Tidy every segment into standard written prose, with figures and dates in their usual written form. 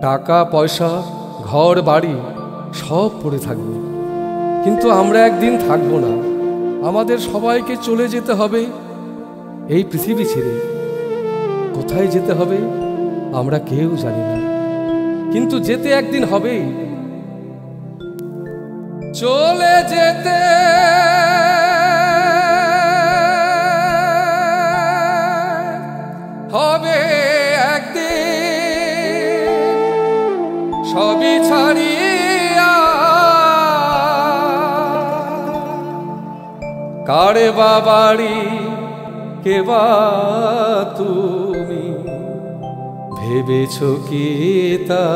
টাকা পয়সা ঘর বাড়ি সব পড়ে থাকবে, কিন্তু আমরা একদিন থাকবো না। আমাদের সবাইকে চলে যেতে হবে এই পৃথিবী ছেড়ে। কোথায় যেতে হবে আমরা কেউ জানি না, কিন্তু যেতে একদিন হবেই। চলে যেতে হবে একদিন, সবই ছাড়িয়া। কারে বা বাড়ি কে বা তুমি, ভেবেছ কি তা?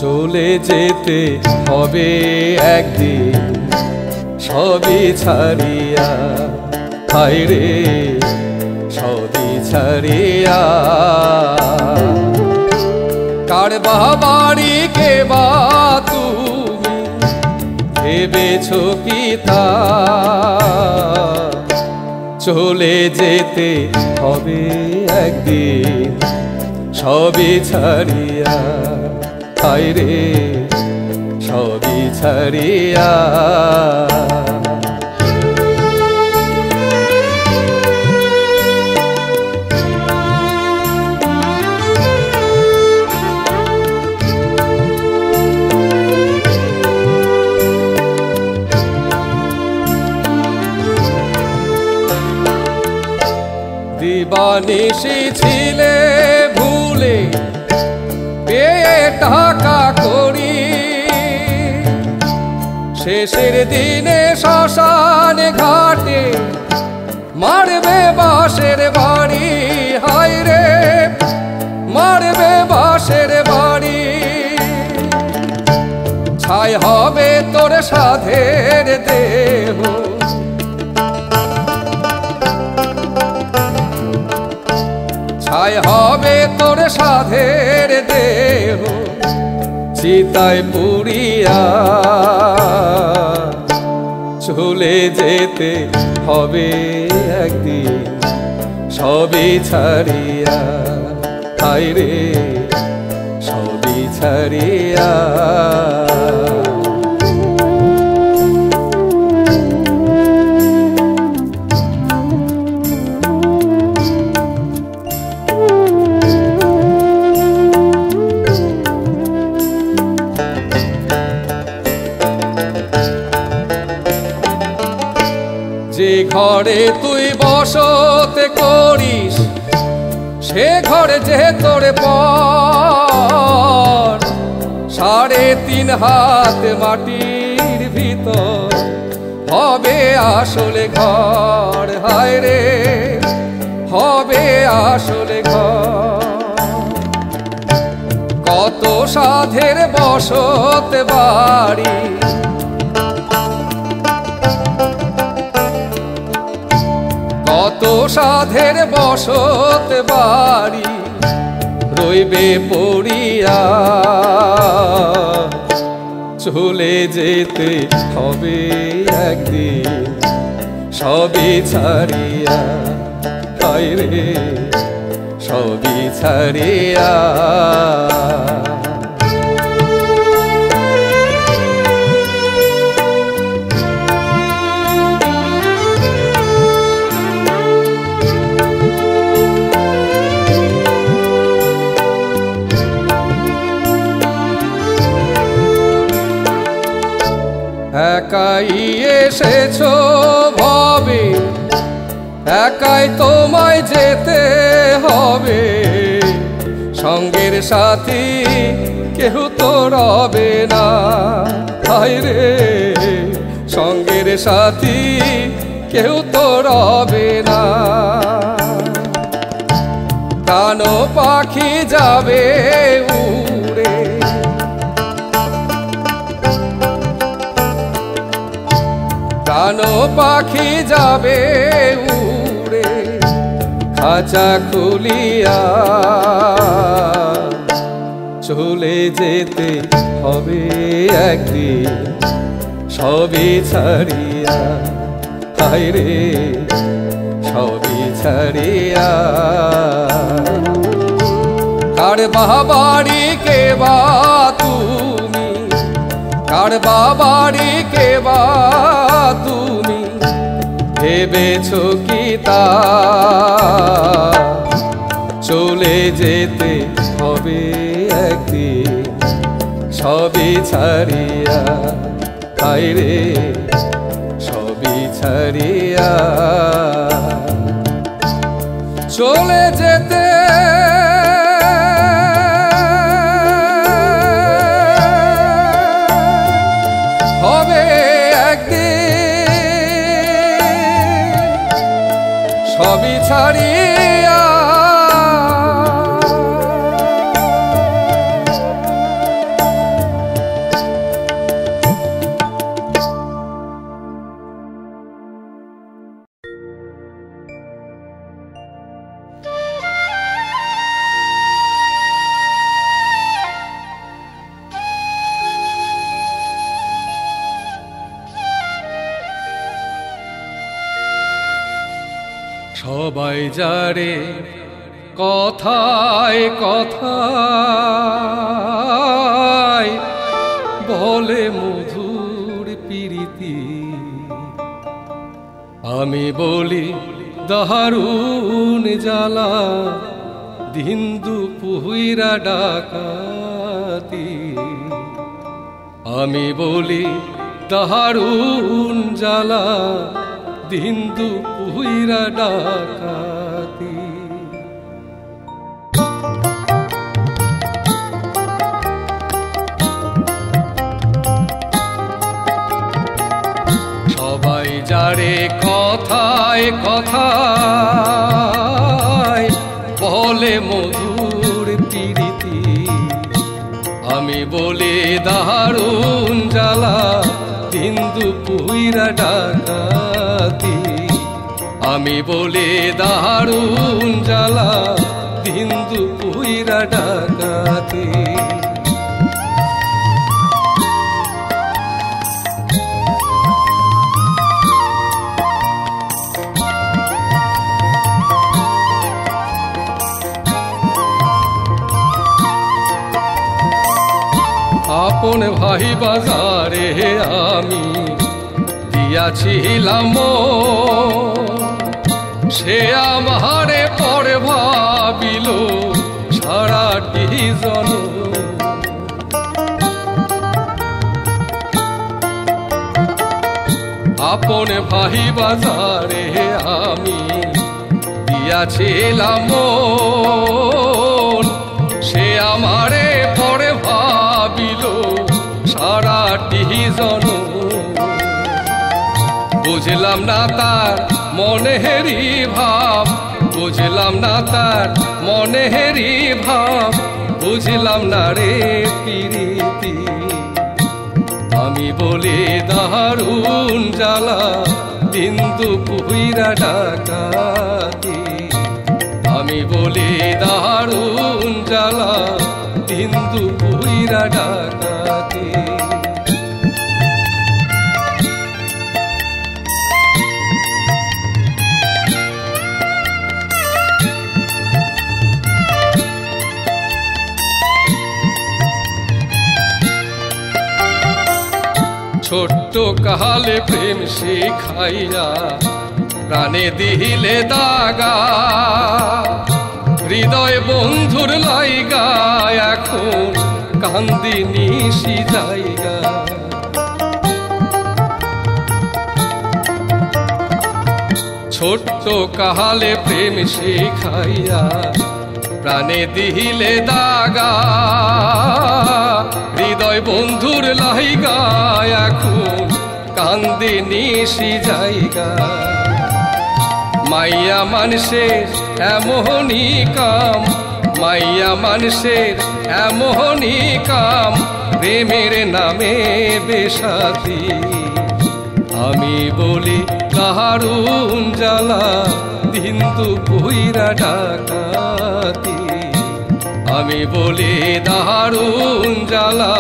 চলে যেতে হবে একদিন, সবই ছাড়িয়া। হায় রে সবই ছাড়িয়া। কার বা বাড়ি কে বা তুমি, ভেবেছ কি তা? চলে যেতে হবে একদিন, সবই ছাড়িয়া। হায় রে সবই ছাড়িয়া। দিবানিশি ছিলে ভুলে পেয়ে টাকা করি, শেষের দিনে শ্মশান ঘাটে মারবে বাঁশের বাড়ি। হায় রে মারবে বাঁশের বাড়ি। ছাই হবে তোর সাধের দেহ, ছাই হবে তোর সাধের দেহ, চিতায় পুড়িয়া। চলে যেতে হবে একদিন, সবই ছাড়িয়া। হায় রে সবই ছাড়িয়া। যে ঘরে তুই বসতে করিস, সে ঘরে যে তোর পর। 3.5 হাত মাটির ভিতর হবে আসলে ঘর। হায় রে হবে আসলে ঘর। কত সাধের বসত বাড়ি, কত সাধের বসত বাড়ি রইবে পড়িয়া। চলে যেতে হবে একদিন, সবই ছাড়িয়া। হায় রে সবই ছাড়িয়া। একাই এসেছো ভবে, একাই তোমায় যেতে হবে। সঙ্গের সাথী কেউ তো রবে না। হায় রে সঙ্গের সাথী কেউ তো রবে না। কানো পাখি যাবে উড়ে, জানো পাখি যাবে উড়ে খাঁচা খুলিয়া, চলে যেতে হবে একদিন সবই ছাড়িয়া, হায় রে সবই ছাড়িয়া। কার বাবারি কে বা তুমি, কার বাবারি কে বা তুমি, ভেবেছো কি তা চলে যেতে হবে একদিন সবই ছাড়িয়া, হায় রে সবই ছাড়িয়া। চলে যেতে হবে একদিন সবই ছাড়িয়া। সবাই যারে কথায় কথায় বলে মধুর প্রীতি, আমি বলি দারুণ জ্বালা দিন দুপুইরা ডাকাতি, আমি বলি দারুণ জ্বালা দিন দুপুইরা ডাকাতি। সবাই যারে কথায় কথায় বলে মধুর প্রীতি, আমি বলি দারুণ জ্বালা দিন দুপুইরা ডাকাতি, আমি বলি দারুণ জ্বালা দিন দুপুইরা ডাকাতি। আপন ভাই বাজারে আমি দিয়াছিলাম, সে আমারে পরে ভাবিল সারাটি জনম। আপন ভাই বাজারে আমি দিয়াছিলাম, সে আমারে পরে ভাবিল সারাটি জনম। বুঝলাম না তার মনেহেরি ভাব, বুঝলাম না তার মনেহেরি ভাব, বুঝলাম না রে প্রীতি, আমি বলি দারুণ জ্বালা দিন দুপুইরা ডাকাতি, আমি বলি দারুণ জ্বালা দিন দুপুইরা ডাকাতি। ছোট্ট কালে প্রেম শিখাইয়া প্রাণে দিলে দাগা, হৃদয় বন্ধুর লাইগা এখন কান্দি নিশি জায়গা। ছোট্ট কালে প্রেম শিখাইয়া প্রাণে দিলে দাগা, হৃদয় বন্ধুর লাইগা এখন কান্দে নিশি জায়গা। মাইয়া মানুষের এমনই কাম, মাইয়া মানুষের এমনই কাম, প্রেমের নামে বেশাতি, আমি বলি কাহারুন জ্বালা দিন দুপুইরা ডাকাতি, আমি বলি দারুন জ্বালা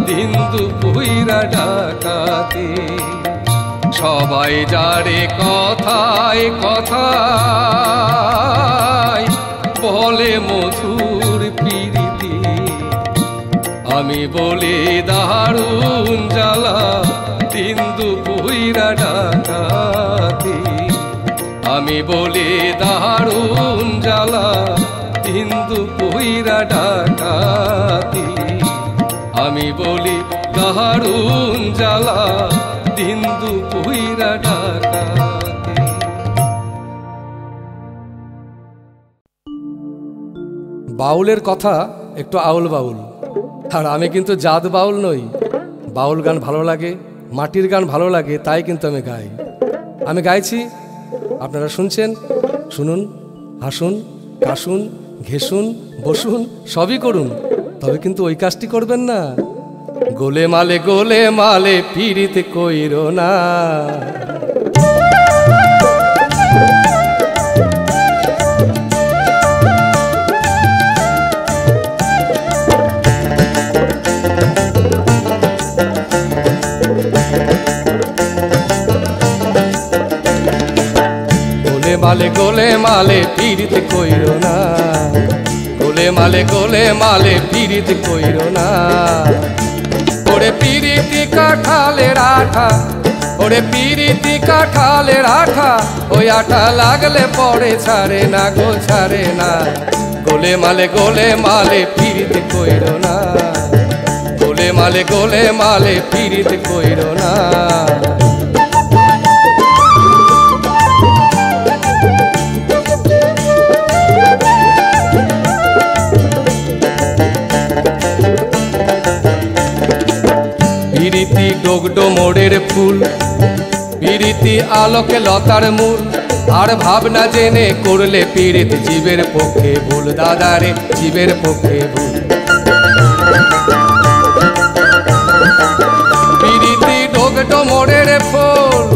দিন দুপুইরা ডাকাতি। সবাই যারে কথায় কথায় বলে মধুর প্রীতি, আমি বলি দারুন জ্বালা দিন দুপুইরা ডাকাতি, আমি বলি দারুন জ্বালা দিন দুপুইরা ডাকাতি, আমি বলি দারুন জ্বালা দিন দুপুইরা ডাকাতি। বাউলের কথা একটু আউল বাউল, আর আমি কিন্তু জাত বাউল নই। বাউল গান ভালো লাগে, মাটির গান ভালো লাগে, তাই কিন্তু আমি গাই। আমি গাইছি, আপনারা শুনছেন, শুনুন, হাসুন, কাশুন, ঘেসুন, বসুন, সবই করুন, তবে কিন্তু ওই কাজটি করবেন না। গোলে মালে পীড়িত কইরো না। গোলে মালে পীড়িত কইরো না, গোলে মালে পীড়িত কইরো না। ওরে পীড়িতি কাঁঠালের আঠা, ওরে পীড়িতি কাঁঠালের আঠা, ওই আঠা লাগলে পরে ছাড়ে না গো ছাড়ে না। গোলে মালে পীড়িত কইরো না, গোলে মালে পীড়িত কইরো না। পিরিতি ডোগডো মোড়ের ফুল, পিরিতি আলোকে লতার মূল, আর ভাবনা জেনে করলে পীড়িত জীবের পক্ষে ভুল, দাদারে জীবের পক্ষে ভুল। পিরিতি ডোগডো মোড়ের ফুল,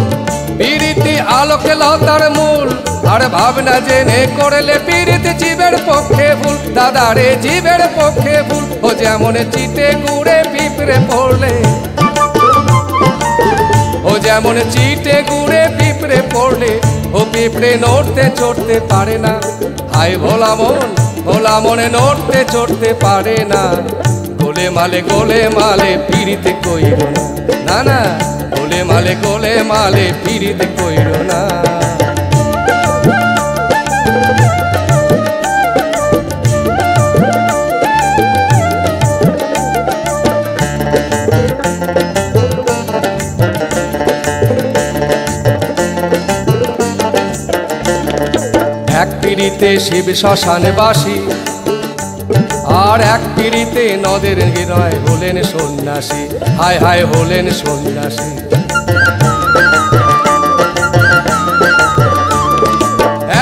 পিরিতি আলোকে লতার মূল, আর ভাবনা জেনে করলে পীড়িত জীবের পক্ষে ভুল, দাদারে জীবের পক্ষে ভুল। ও যেমন চিটে গুড়ে পিঁপড়ে পড়লে, ও যেমন চিটে গুড়ে পিঁপড়ে পড়লে, ও পিঁপড়ে নড়তে চড়তে পারে না। হায় ভোলা মনে নড়তে চড়তে পারে না। গোলে মালে পীড়িত কইরো না, না না, গোলে মালে পীড়িত কইরো না। এক পিড়িতে শিব শ্মশানে বাসী, আর এক পিড়িতে নদের হৃদয় হলেন সন্ন্যাসী। হায় হায় হলেন সন্ন্যাসী।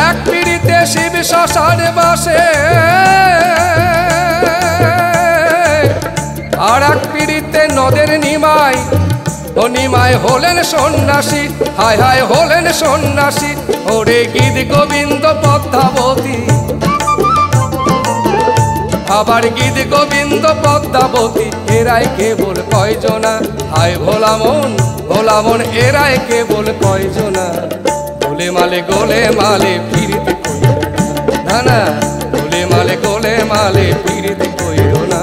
এক পিড়িতে শিব শ্মশানে বাসে, আর এক পিড়িতে নদের নিমাই, ও নিমাই হলেন সন্ন্যাসী। হায় হায় হলেন সন্ন্যাসী। ওরে গীত গোবিন্দ পদ্মাবতী, আবার গীত গোবিন্দ পদ্মাবতী, এরাই কেবল কয়জনা। হায় ভোলা মন এরাই কেবল কয়জনা। গোলে মালে পীড়িত কইরো না, না, গোলে মালে পীড়িত কইরো না।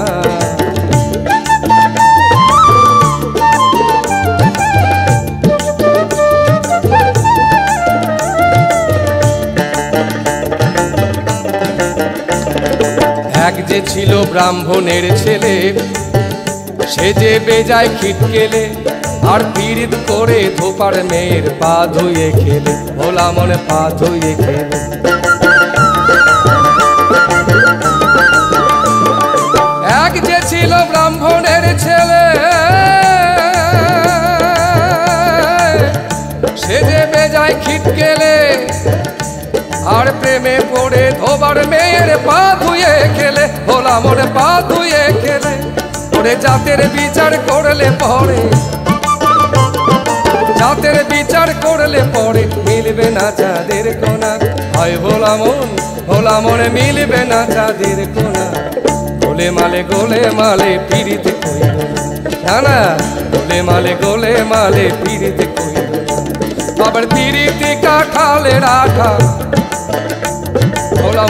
এক যে ছিল ব্রাহ্মণের ছেলে, সে যে বেজায় খিটকেলে, আর পীড়িত করে ধোপার মেয়ের পা ধুয়ে খেলে। ভোলা মনে পা ধুয়ে খেলে। এক যে ছিল ব্রাহ্মণের ছেলে, সে যে বেজায় খিটকেলে, আর প্রেমে পড়ে ধোবার মেয়ের পা ধুয়ে খেলে। ভোলা মনে পা ধুয়ে খেলে। ওরে জাতের বিচার করলে পরে, জাতের বিচার করলে পরে মিলবে না চাঁদের কোনা। হয় ভোলা মন মিলবে না চাঁদের কোনা। গোলে মালে পিরিতে কইল না, না গোলে মালে পিরিতে কইল না। আবার পিরিতি কাঁঠালে রাখা ভোলা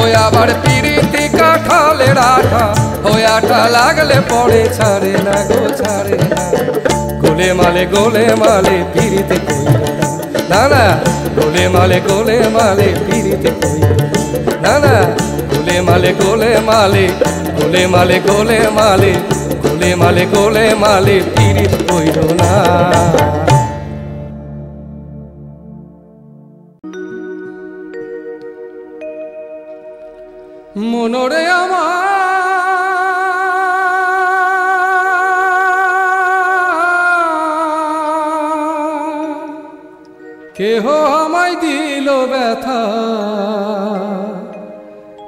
ওই আবার পিরিতি কাঁঠালে রাখা হয়াটা লাগলে পরে ছাড়ে না গো ছাড়ে না। গোলে মালে পিরিতে কইল না, না গোলে মালে পিরিতে কইল না, না গোলে মালে পিরিত কইল না। মনরে আমার কেহ আমায় দিল ব্যথা,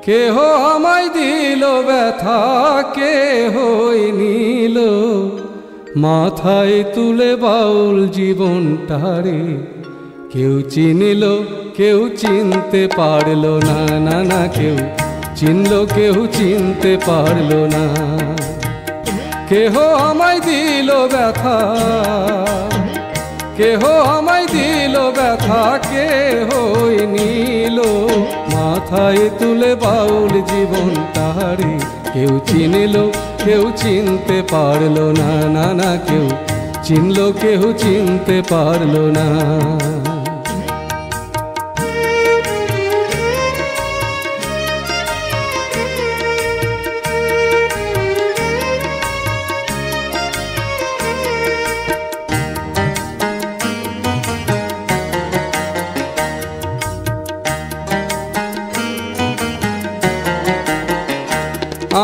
কেহ আমায় দিল ব্যথা, কেহই নিল মাথায় তুলে বাউল জীবনটারে। কেউ চিনিল কেউ চিনতে পারল না, না না কেউ চিনল কেউ চিনতে পারল না। কেহ আমায় দিল ব্যথা, কেহ আমায় দিল ব্যথা, কেহই নিল মাথায় তুলে বাউল জীবনটারে। কেউ চিনিল কেউ চিনতে পারল না, না না কেউ চিনল কেউ চিনতে পারল না।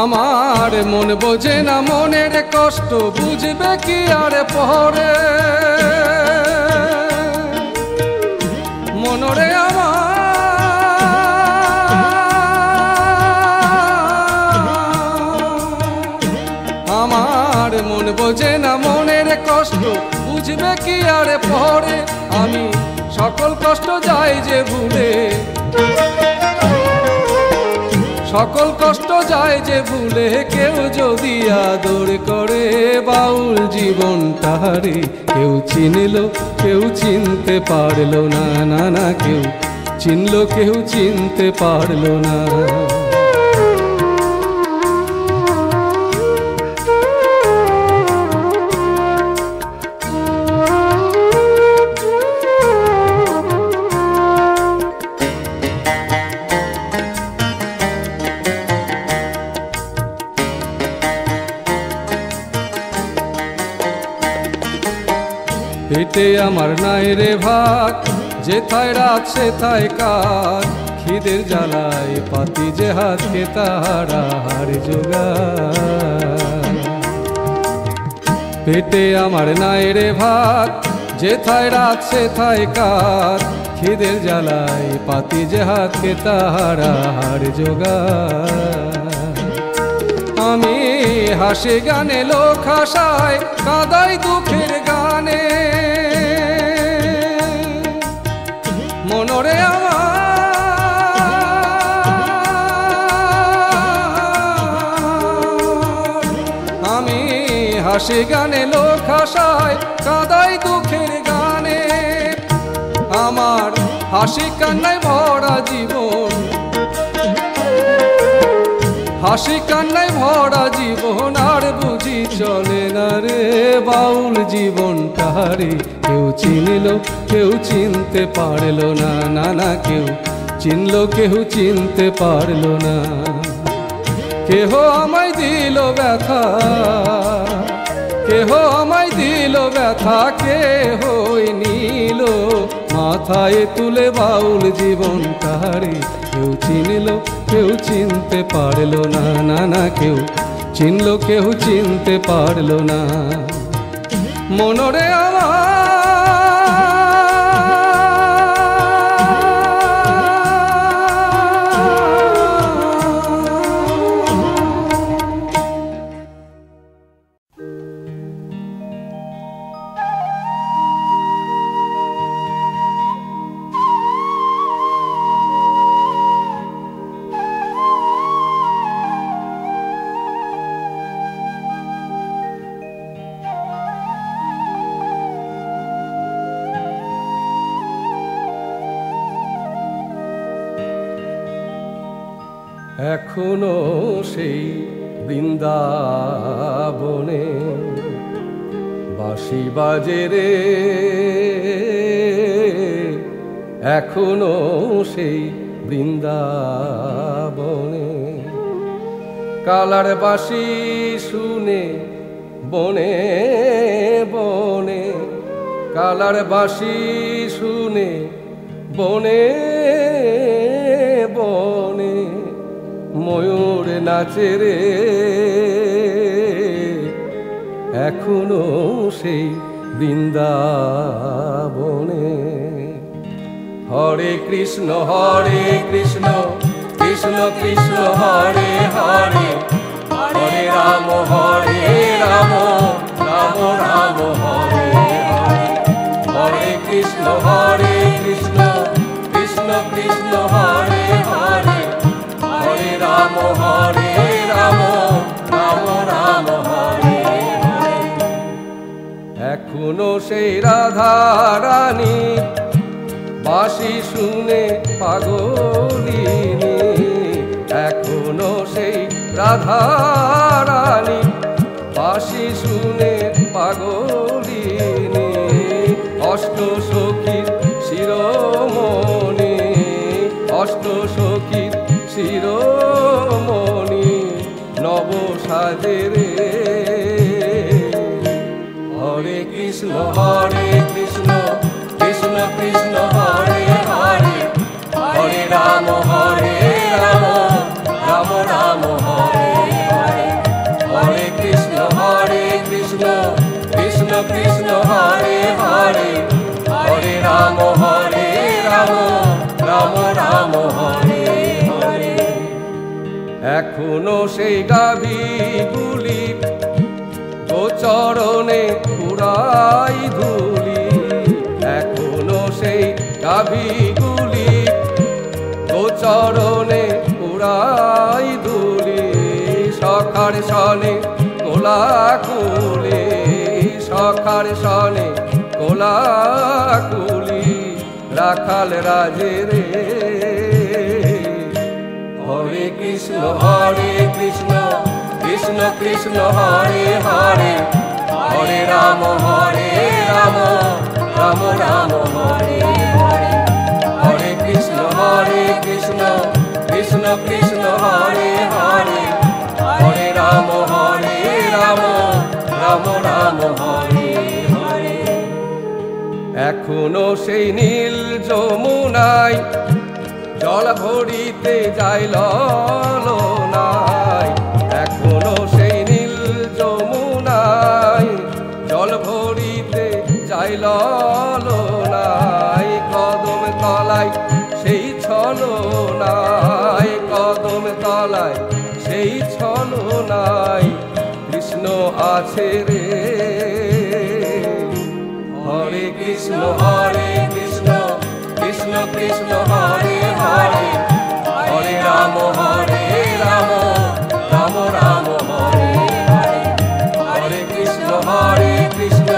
আমার মন বোঝে না মনের কষ্ট, বুঝবে কি আর পরে। মনরে আমার মন বোঝে না মনের কষ্ট, বুঝবে কি আর পরে। আমি সকল কষ্ট যাই যে ভুলে, সকল কষ্ট যায় যে ভুলে। কেউ যদি আদর করে বাউল জীবনটারে। কেউ চিনিল কেউ চিনতে পারল না, না না কেউ চিনল কেউ চিনতে পারল না। পেটে আমার নাই রে ভাত, যেথায় রাত সেথায় কাজ। খিদের জ্বালায় পাতি যে হাতকে তাহারা হার জোগায়। পেটে আমার নাই রে ভাত, যেথায় রাত সেথায় কাজ। খিদের জ্বালায় পাতি যে হাতকে তাহারা হার জোগায়। আমি হাসি গানে লোক হাসায়, কাদাই দুঃখের গানে। মনরে আমি হাসি গানে লোক হাসায়, কাদাই দুঃখের গানে। আমার হাসি কান্নায় ভরা জীবন, হাসি কান্নায় ভরা জীবন। আর বুঝি চলে না রে বাউল জীবনটারে। কেউ চিনিল কেউ চিনতে পারল না, না না কেউ চিনল কেউ চিনতে পারল না। কেহ আমায় দিল ব্যথা, কেহ আমায় দিল ব্যথা, কেহই নিল মাথায় তুলে বাউল জীবনটারে। কেউ চিনিল কেউ চিনতে পারল না, না না কেউ চিনল কেউ চিনতে পারল না। মনরে এখনো সেই বৃন্দাবনে বাঁশি বাজে রে, এখনো সেই বৃন্দাবনে। কালার বাঁশি শুনে বনে বনে, কালার বাঁশি শুনে বনে বনে, ময়ূর নাচে রে, এখনো সেই বৃন্দাবনে। হরে কৃষ্ণ কৃষ্ণ কৃষ্ণ হরে হরে, হরে রাম রাম রাম হরে হরে। হরে কৃষ্ণ কৃষ্ণ কৃষ্ণ কৃষ্ণ হরে হরে, হরে রাম রাম রাম হরে হরে। এখনো সেই রাধা রানী বাঁশি শুনে পাগলিনী, এখনো সেই রাধা রানী বাঁশি শুনে পাগলিনী। অষ্ট সখীর শিরোমণি, অষ্ট সখীর শিরোমণি, নব সাজে রে। হরে কৃষ্ণ কৃষ্ণ কৃষ্ণ কৃষ্ণ হরে হরে, হরে রাম রাম রাম হরে হরে। হরে কৃষ্ণ কৃষ্ণ কৃষ্ণ হরে হরে, হরে রাম রাম রাম হরে হরে। এখনো সেই গাভীগুলি গোচরণে পুরাই ধুলি, এখনো সেই গাভীগুলি গোচরণে পুরাই ধুলি। সখার সনে কোলাকুলি, সখার সনে কোলাকুলি, রাখাল রাজে রে। হরে কৃষ্ণ কৃষ্ণ কৃষ্ণ কৃষ্ণ হরে হরে, হরে রাম রাম রাম হরে হরে। হরে কৃষ্ণ কৃষ্ণ কৃষ্ণ কৃষ্ণ হরে হরে, হরে রাম রাম রাম হরে হরে। এখনো সেই নীল যমুনায় জল ভরিতে যাই ললনায়, এখনো সেই নীল যমুনায় জল ভরিতে যাই ললনায়। কদম তলায় সেই ছলনায়, কদম তলায় সেই ছলনায়, কৃষ্ণ আছে রে। হরে কৃষ্ণ কৃষ্ণ কৃষ্ণ কৃষ্ণ হরে হরে, হরে রাম রাম রাম হরে হরে। হরে কৃষ্ণ কৃষ্ণ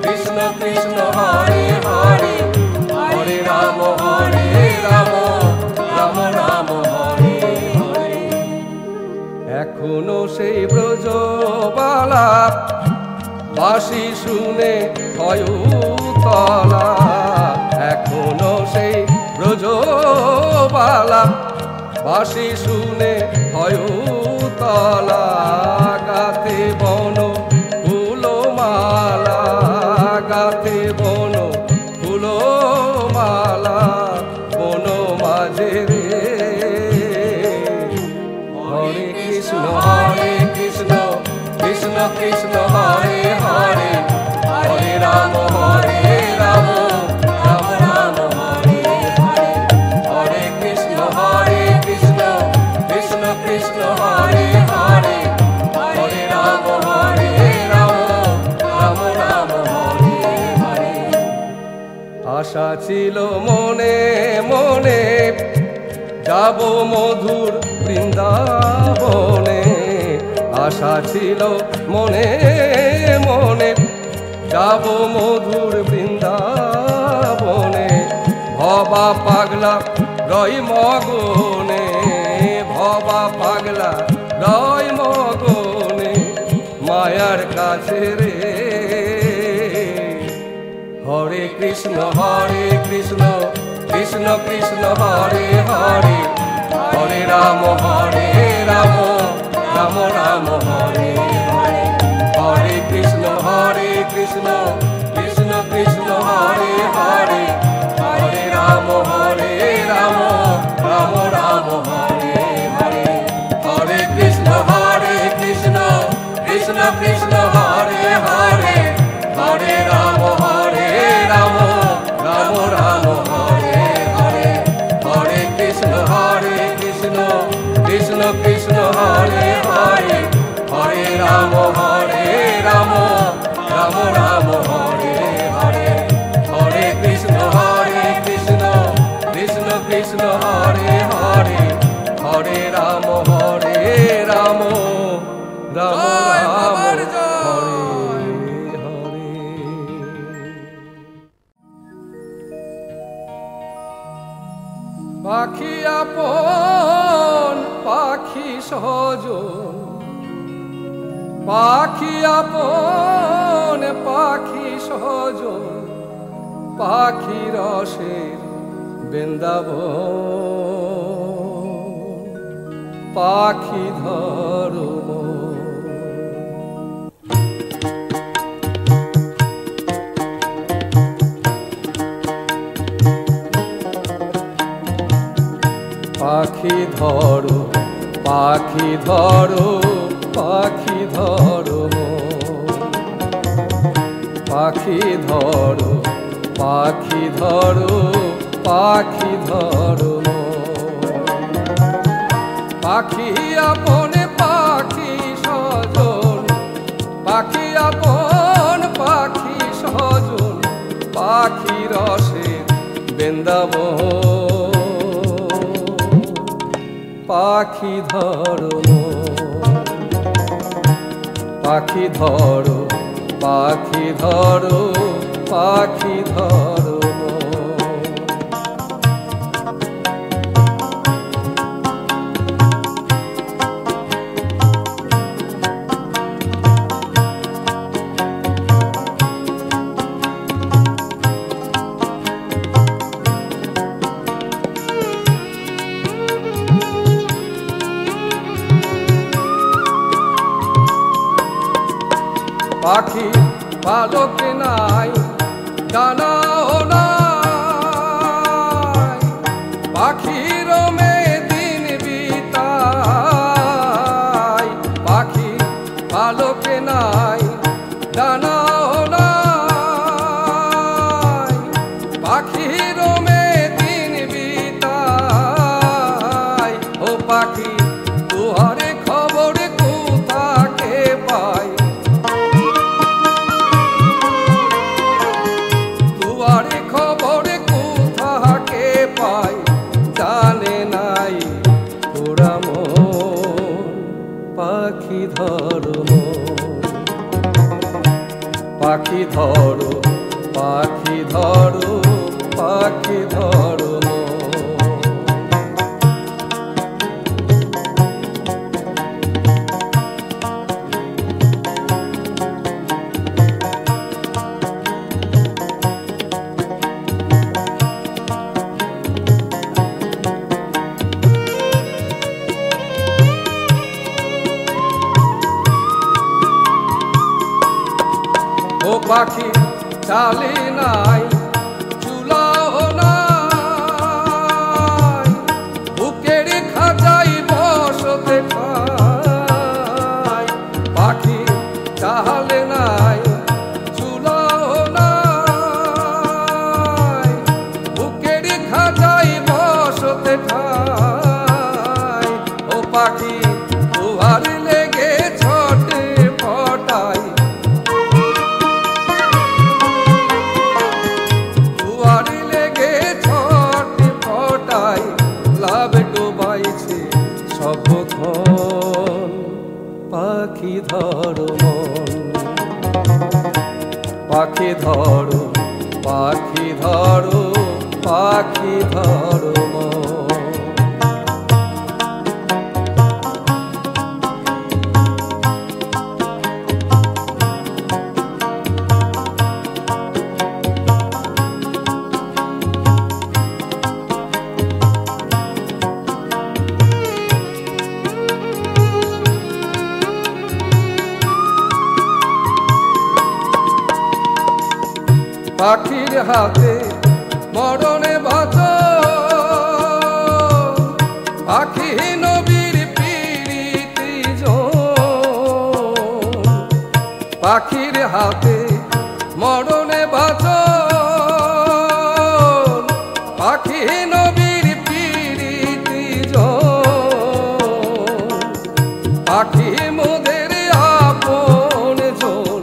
কৃষ্ণ কৃষ্ণ হরে হরে, হরে রাম রাম রাম হরে হরে। এখনো সেই ব্রজবালা বাঁশি শুনে হয়ুতলা, এখনো সেই ব্রজবালা বাঁশি শুনে হয়ুতলা। গাতে বন ফুলমালা, গাতে বন ফুলমালা, বন মাঝে রে। হরে কৃষ্ণ কৃষ্ণ কৃষ্ণ কৃষ্ণ হরে হরে, হরে রাম রাম রাম হরে হরে। হরে কৃষ্ণ কৃষ্ণ কৃষ্ণ কৃষ্ণ হরে হরে, হরে রাম রাম রাম হরে হরে। আশা ছিল মনে মনে যাব মধুর বৃন্দাবনে, আশা ছিল মনে মনে যাব মধুর বৃন্দাবনে। ভবা পাগলা রই মগনে, হবা পাগলা রয় মগনে মায়ার কাছে রে। হরে কৃষ্ণ কৃষ্ণ কৃষ্ণ হরে হরে, হরে রাম রাম রাম হরে হরে। হরে কৃষ্ণ কৃষ্ণ কৃষ্ণ হরে হরে, হরে রাম রাম রাম হরে হরে। হরে কৃষ্ণ কৃষ্ণ কৃষ্ণ হরে হরে, হরে রাম রাম রাম হরে হরে। হরে কৃষ্ণ কৃষ্ণ কৃষ্ণ হরে হরে, হরে রাম রাম রাম হরে হরে। হরে কৃষ্ণ কৃষ্ণ কৃষ্ণ হরে হরে, হরে রাম রাম রাম হরে হরে। পাখি আপন পাখি সজন, পাখি আপন পাখি সজন, পাখি রসের বৃন্দাবন, পাখি ধর্ম। পাখি ধরো পাখি ধরো পাখি ধরো, পাখি ধরো পাখি ধরো পাখি ধরো। পাখি আপন পাখি সজন, পাখি আপন পাখি সজন, পাখি রসের বৃন্দাবন, পাখি ধরো পাখি ধরো পাখি ধরো পাখি ধরো। পাখি পালক নাই ডানাও নাই, পাখির মে দিন বিতাই। পাখি পালক নাই ডানাও নাই, পাখির মে দিন বিতাই। ও পাখি তুহারে খবর কোথাকে পাই, খবর কোথাকে পাই জানে নাই তোরা মন। পাখি ধরো পাখি ধরো পাখি ধরো পাখি ধরো। ও পাখি চালি নাই চুলাও নাই, বুকের খাঁচাই বসতে খাই। পাখি চালে নাই চুলাও নাই, বুকের খাঁচাই বসতে খাই। ও পাখি দুয়ার লেগে ছটে ফটাই, পাখি ধরো মন। পাখি ধরো পাখি ধরো পাখি ধরো মন। পাখির হাতে মরণে বাঁচন, পাখি নবীর পীড়িতি জন। পাখির হাতে মরণে বাঁচন, পাখি নবীর পীড়িতি জন। পাখি মোদের আপন জন,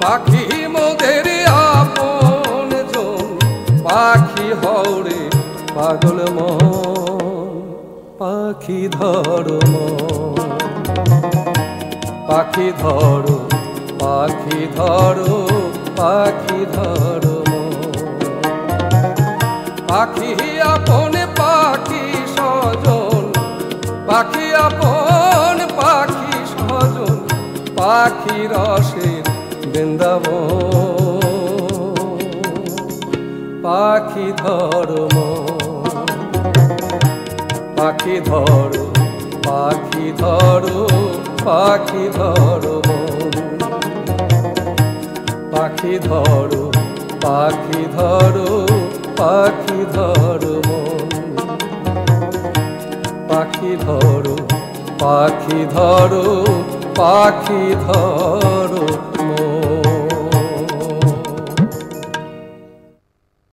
পাখি মোদের আপন জন। পাখি হওরে পাগল মন, পাখি ধরো মন। পাখি ধরো, পাখি ধরো, পাখি ধরো মন। পাখি আপন পাখি স্বজন, পাখি আপন পাখি স্বজন। পাখি রসের বৃন্দাবন, পাখি ধরো মন। পাখি ধরো, পাখি ধরো, পাখি ধরো মন। পাখি ধরো, পাখি ধরো, পাখি ধরো মন। পাখি ধরো, পাখি ধরো, পাখি ধরো।